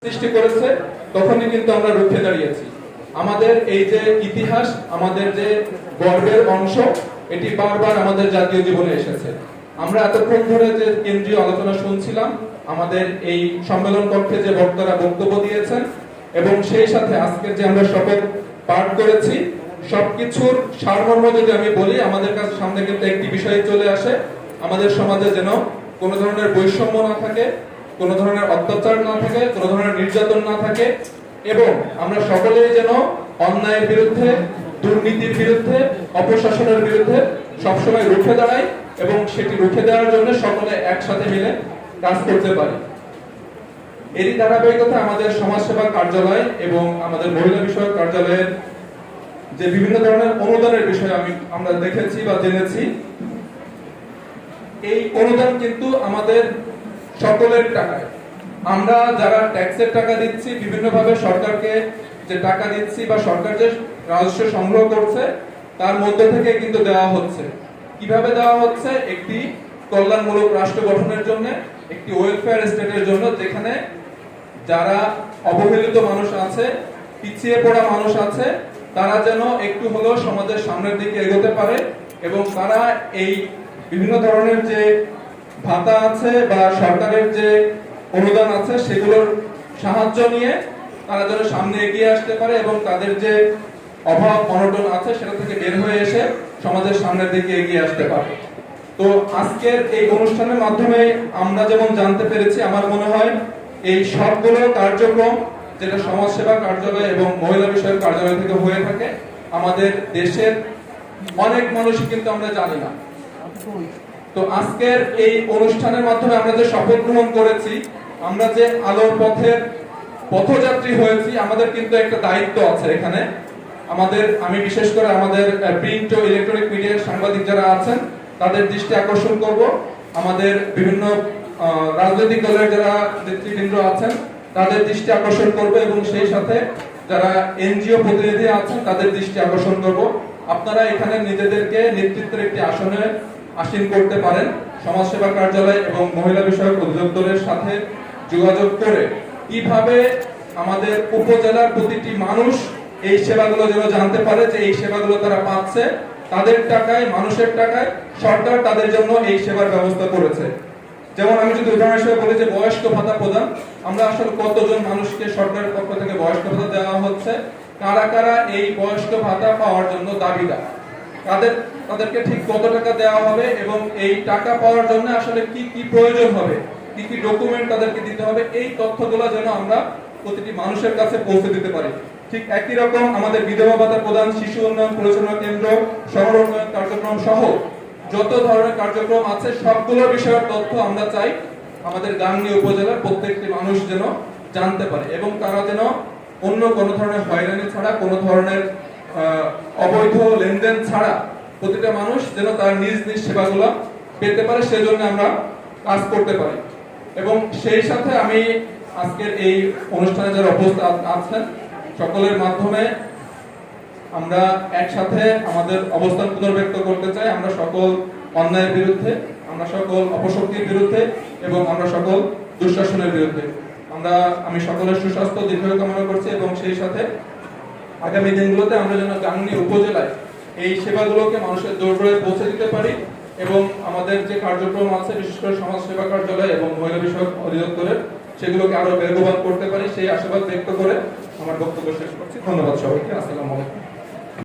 সৃষ্টি করেছে তখনই কিন্তু আমরা রুখে দাঁড়িয়েছি। আমাদের এই যে ইতিহাস, আমাদের যে গর্বের অংশ, এটি বারবার আমাদের জাতীয় জীবনে এসেছে। আমরা এতক্ষণ ধরে যে কেন্দ্রীয় আলোচনা শুনছিলাম, আমাদের এই সম্মেলন কক্ষে যে বক্তারা বক্তব্য দিয়েছেন এবং সেই সাথে আজকে যে আমরা শপথ পাঠ করেছি, সবকিছুর সারমর্ম যদি আমি বলি, আমাদের কাছে সামনে কিন্তু একটি বিষয় চলে আসে, আমাদের সমাজে যেন কোনো ধরনের বৈষম্য না থাকে, কোনো ধরনের অত্যাচার না থাকে, কোনো ধরনের নির্যাতন না থাকে, এবং আমরা সকলেই যেন অন্যায়ের বিরুদ্ধে, দুর্নীতির বিরুদ্ধে, অপশাসনের বিরুদ্ধে সবসময় রুখে দাঁড়াই এবং সেটি রুখে দেওয়ার জন্য সকলে একসাথে মিলে কাজ করতে পারি। এরই ধারাবাহিকতা আমাদের সমাজসেবা কার্যালয় এবং আমাদের মহিলা বিষয়ক কার্যালয়ের যে বিভিন্ন ধরনের অনুদানের বিষয় আমরা দেখেছি বা জেনেছি। এই অনুদান কিন্তু আমাদের সকলের টাকায়, আমরা যারা ট্যাক্সের টাকা দিচ্ছি, বিভিন্নভাবে সরকারকে যে টাকা দিচ্ছি বা সরকার যে রাজস্ব সংগ্রহ করছে, তার মধ্য থেকে কিন্তু দেওয়া হচ্ছে। কিভাবে দেওয়া হচ্ছে? একটি কল্যাণমূলক রাষ্ট্র গঠনের জন্য, একটি ওয়েলফেয়ার স্টেটের জন্য, যেখানে যারা অবহেলিত মানুষ আছে, পিছিয়ে পড়া মানুষ আছে, তারা যেন একটু হলেও সমাজের সামনের দিকে এগোতে পারে এবং তারা এই বিভিন্ন ধরনের যে ভাতা আছে বা সরকারের যে অনুদান আছে, সেগুলোর সাহায্য নিয়ে তারা যেন সামনে এগিয়ে আসতে পারে এবং তাদের যে অভাব অনটন আছে সেটা থেকে বের হয়ে এসে সমাজের সামনের দিকে এগিয়ে আসতে পারে। তো আজকের এই অনুষ্ঠানের মাধ্যমে আমরা যেমন জানতে পেরেছি, আমার মনে হয় এই সবগুলো কার্যক্রম যেটা সমাজ সেবা কার্যালয় এবং মহিলা বিষয়ক কার্যালয় থেকে হয়ে থাকে, আমাদের দেশের অনেক মানুষই কিন্তু আমরা জানি না। তো আজকের এই অনুষ্ঠানের মাধ্যমে আমরা যে শপথ গ্রহণ করেছি, আমরা যে আলোর পথের পথযাত্রী হয়েছি, আমাদের কিন্তু একটা দায়িত্ব আছে এখানে। আমি বিশেষ করে আমাদের প্রিন্ট ও ইলেকট্রনিক মিডিয়ার সাংবাদিক যারা আছেন তাদের দৃষ্টি আকর্ষণ করব, আমাদের বিভিন্ন রাজনৈতিক দলের যারা নেতৃবৃন্দ আছেন তাদের দৃষ্টি আকর্ষণ করব এবং সেই সাথে যারা এনজিও প্রতিনিধি আছেন তাদের দৃষ্টি আকর্ষণ করব। আপনারা এখানে নিজেদেরকে নেতৃত্বের একটি আসনে আসীন করতে পারেন। সমাজসেবা কার্যালয় এবং মহিলা বিষয়ক অধিদপ্তরের সাথে যোগাযোগ করে কিভাবে আমাদের উপজেলার প্রতিটি মানুষ এই সেবাগুলো যেন জানতে পারে যে এই সেবাগুলো তারা পাচ্ছে তাদের টাকায়, মানুষের টাকায়, সরকার তাদের জন্য এই সেবার ব্যবস্থা করেছে। যেমন আমি যদি উদাহরণ হিসেবে বলি যে বয়স্ক ভাতা প্রদান, আমরা আসলে কতজন মানুষকে সরকারের পক্ষ থেকে বয়স্ক ভাতা দেওয়া হচ্ছে, কারা কারা এই বয়স্ক ভাতা পাওয়ার জন্য দাবিদার, তাদেরকে ঠিক কত টাকা দেওয়া হবে এবং এই টাকা পাওয়ার জন্য আসলে কি কি প্রয়োজন হবে, কি কি ডকুমেন্ট তাদেরকে দিতে হবে, এই তথ্যগুলো যেন আমরা প্রতিটি মানুষের কাছে পৌঁছে দিতে পারি। ঠিক একই রকম আমাদের বিধবা ভাতা প্রদান, শিশু উন্নয়ন পরিচালনা কেন্দ্র, শহর উন্নয়ন কার্যক্রম সহ যত ধরনের কার্যক্রম আছে সবগুলোর বিষয়ের তথ্য আমরা চাই আমাদের গাংনী উপজেলার প্রত্যেকটি মানুষ যেন জানতে পারে এবং তারা যেন অন্য কোনো ধরনের হয়রানি ছাড়া, কোনো ধরনের অবৈধ লেনদেন ছাড়া প্রতিটা মানুষ যেন তার নিজ নিজ সেবাগুলো পেতে পারে, সেজন্য আমরা কাজ করতে পারি। এবং সেই সাথে আমি আজকের এই অনুষ্ঠানে যারা উপস্থিত আছেন সকলের মাধ্যমে আমরা একসাথে আমাদের অবস্থান পুনর্ব্যক্ত করতে চাই। আমরা সকল অন্যায়ের বিরুদ্ধে, আমরা সকল অপশক্তির বিরুদ্ধে এবং আমরা সকল দুঃশাসনের বিরুদ্ধে। আমি সকলের সুস্বাস্থ্য দীর্ঘায়ু কামনা করছি এবং সেই সাথে আগামী দিনগুলোতে আমরা যেন গাংনী উপজেলায় এই সেবাগুলোকে মানুষের দৌড়ে পৌঁছে দিতে পারি এবং আমাদের যে কার্যক্রম আছে বিশেষ করে সমাজ সেবা কার্যালয় এবং মহিলা বিষয়ক অধিদপ্তরের, সেগুলোকে আরো বেগবান করতে পারি, সেই আশাবাদ ব্যক্ত করে আমার বক্তব্য শেষ করছি। ধন্যবাদ সবাইকে। আসসালামু আলাইকুম।